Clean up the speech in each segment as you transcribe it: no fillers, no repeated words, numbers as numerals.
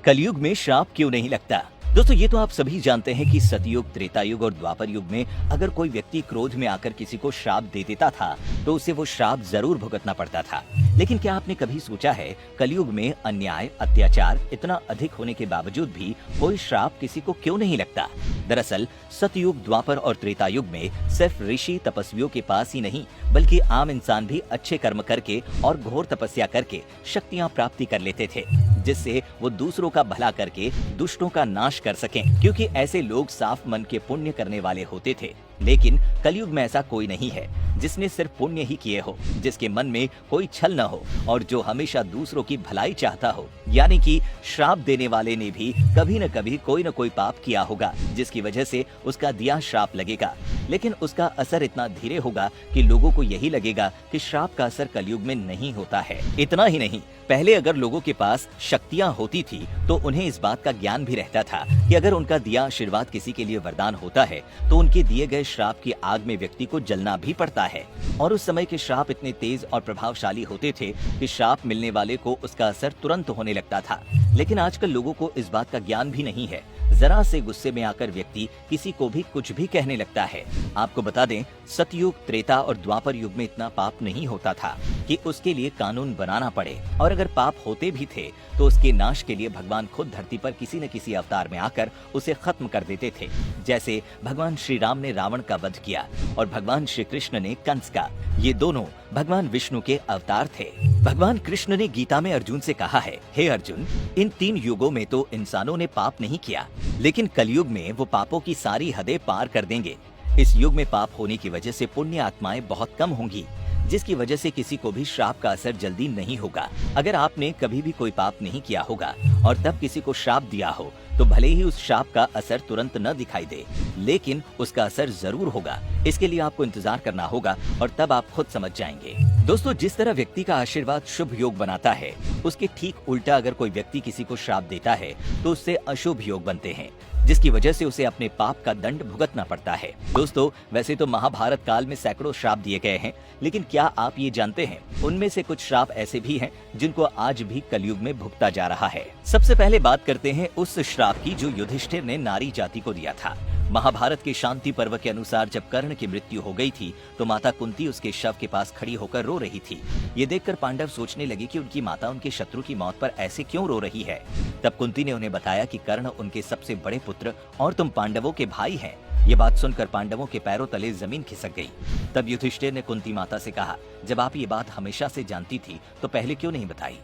कलयुग में श्राप क्यों नहीं लगता। दोस्तों ये तो आप सभी जानते हैं कि सतयुग, त्रेता युग और द्वापर युग में अगर कोई व्यक्ति क्रोध में आकर किसी को श्राप दे देता था तो उसे वो श्राप जरूर भुगतना पड़ता था। लेकिन क्या आपने कभी सोचा है कलयुग में अन्याय, अत्याचार इतना अधिक होने के बावजूद भी कोई श्राप किसी को क्यों नहीं लगता। दरअसल सतयुग, द्वापर और त्रेता युग में सिर्फ ऋषि तपस्वियों के पास ही नहीं बल्कि आम इंसान भी अच्छे कर्म करके और घोर तपस्या करके शक्तियां प्राप्ति कर लेते थे, जिससे वो दूसरों का भला करके दुष्टों का नाश कर सकें, क्योंकि ऐसे लोग साफ मन के पुण्य करने वाले होते थे। लेकिन कलयुग में ऐसा कोई नहीं है जिसने सिर्फ पुण्य ही किए हो, जिसके मन में कोई छल न हो और जो हमेशा दूसरों की भलाई चाहता हो। यानी कि श्राप देने वाले ने भी कभी न कभी कोई न कोई पाप किया होगा जिसकी वजह से उसका दिया श्राप लगेगा, लेकिन उसका असर इतना धीरे होगा कि लोगों को यही लगेगा कि श्राप का असर कलयुग में नहीं होता है। इतना ही नहीं, पहले अगर लोगों के पास शक्तियां होती थी तो उन्हें इस बात का ज्ञान भी रहता था कि अगर उनका दिया आशीर्वाद किसी के लिए वरदान होता है तो उनके दिए गए श्राप की आग में व्यक्ति को जलना भी पड़ता है। और उस समय के श्राप इतने तेज और प्रभावशाली होते थे कि श्राप मिलने वाले को उसका असर तुरंत होने लगता था। लेकिन आजकल लोगों को इस बात का ज्ञान भी नहीं है। जरा से गुस्से में आकर व्यक्ति किसी को भी कुछ भी कहने लगता है। आपको बता दें, सतयुग, त्रेता और द्वापर युग में इतना पाप नहीं होता था कि उसके लिए कानून बनाना पड़े, और अगर पाप होते भी थे तो उसके नाश के लिए भगवान खुद धरती पर किसी न किसी अवतार में आकर उसे खत्म कर देते थे। जैसे भगवान श्री राम ने रावण का वध किया और भगवान श्री कृष्ण ने कंस का। ये दोनों भगवान विष्णु के अवतार थे। भगवान कृष्ण ने गीता में अर्जुन से कहा है, हे अर्जुन, इन 3 युगों में तो इंसानों ने पाप नहीं किया, लेकिन कलयुग में वो पापों की सारी हदें पार कर देंगे। इस युग में पाप होने की वजह से पुण्य आत्माएं बहुत कम होंगी, जिसकी वजह से किसी को भी श्राप का असर जल्दी नहीं होगा। अगर आपने कभी भी कोई पाप नहीं किया होगा और तब किसी को श्राप दिया हो तो भले ही उस श्राप का असर तुरंत न दिखाई दे, लेकिन उसका असर जरूर होगा। इसके लिए आपको इंतजार करना होगा और तब आप खुद समझ जाएंगे। दोस्तों, जिस तरह व्यक्ति का आशीर्वाद शुभ योग बनाता है, उसके ठीक उल्टा अगर कोई व्यक्ति किसी को श्राप देता है तो उससे अशुभ योग बनते हैं, जिसकी वजह से उसे अपने पाप का दंड भुगतना पड़ता है। दोस्तों, वैसे तो महाभारत काल में सैकड़ों श्राप दिए गए हैं, लेकिन क्या आप ये जानते हैं उनमें से कुछ श्राप ऐसे भी हैं जिनको आज भी कलयुग में भुगता जा रहा है। सबसे पहले बात करते हैं उस श्राप की जो युधिष्ठिर ने नारी जाति को दिया था। महाभारत के शांति पर्व के अनुसार जब कर्ण की मृत्यु हो गई थी तो माता कुंती उसके शव के पास खड़ी होकर रो रही थी। ये देखकर पांडव सोचने लगे कि उनकी माता उनके शत्रु की मौत पर ऐसे क्यों रो रही है। तब कुंती ने उन्हें बताया कि कर्ण उनके सबसे बड़े पुत्र और तुम पांडवों के भाई हैं। ये बात सुनकर पांडवों के पैरों तले जमीन खिसक गई। तब युधिष्ठिर ने कुंती माता से कहा, जब आप ये बात हमेशा से जानती थी तो पहले क्यों नहीं बताई।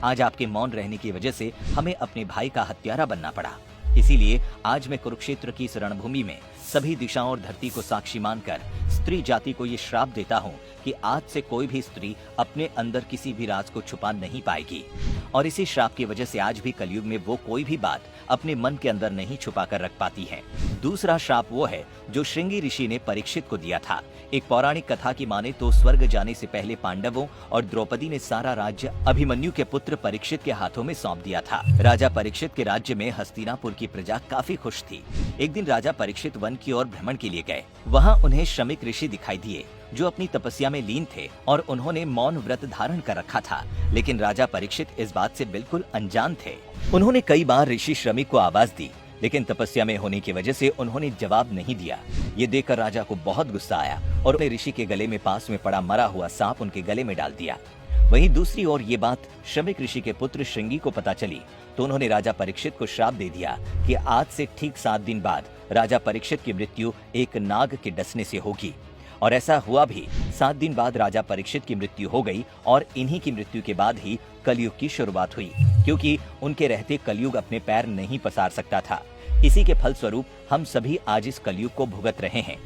आज आपके मौन रहने की वजह से हमें अपने भाई का हत्यारा बनना पड़ा। इसीलिए आज मैं कुरुक्षेत्र की इस रणभूमि में सभी दिशाओं और धरती को साक्षी मानकर स्त्री जाति को ये श्राप देता हूँ कि आज से कोई भी स्त्री अपने अंदर किसी भी राज को छुपा नहीं पाएगी। और इसी श्राप की वजह से आज भी कलयुग में वो कोई भी बात अपने मन के अंदर नहीं छुपा कर रख पाती है। दूसरा श्राप वो है जो श्रृंगी ऋषि ने परीक्षित को दिया था। एक पौराणिक कथा की माने तो स्वर्ग जाने से पहले पांडवों और द्रौपदी ने सारा राज्य अभिमन्यु के पुत्र परीक्षित के हाथों में सौंप दिया था। राजा परीक्षित के राज्य में हस्तिनापुर की प्रजा काफी खुश थी। एक दिन राजा परीक्षित वन की ओर भ्रमण के लिए गए। वहाँ उन्हें श्रमिक ऋषि दिखाई दिए जो अपनी तपस्या में लीन थे और उन्होंने मौन व्रत धारण कर रखा था। लेकिन राजा परीक्षित इस बात से बिल्कुल अनजान थे। उन्होंने कई बार ऋषि श्रमिक को आवाज दी, लेकिन तपस्या में होने की वजह से उन्होंने जवाब नहीं दिया। ये देखकर राजा को बहुत गुस्सा आया और उन्हें ऋषि के गले में पास में पड़ा मरा हुआ सांप उनके गले में डाल दिया। वहीं दूसरी ओर ये बात श्रमिक ऋषि के पुत्र श्रृंगी को पता चली तो उन्होंने राजा परीक्षित को श्राप दे दिया कि आज से ठीक 7 दिन बाद राजा परीक्षित की मृत्यु एक नाग के डसने से होगी। और ऐसा हुआ भी। 7 दिन बाद राजा परीक्षित की मृत्यु हो गई और इन्हीं की मृत्यु के बाद ही कलयुग की शुरुआत हुई, क्योंकि उनके रहते कलयुग अपने पैर नहीं पसार सकता था। इसी के फलस्वरूप हम सभी आज इस कलयुग को भुगत रहे हैं।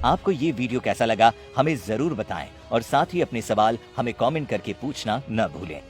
आपको ये वीडियो कैसा लगा हमें जरूर बताएं और साथ ही अपने सवाल हमें कमेंट करके पूछना न भूलें।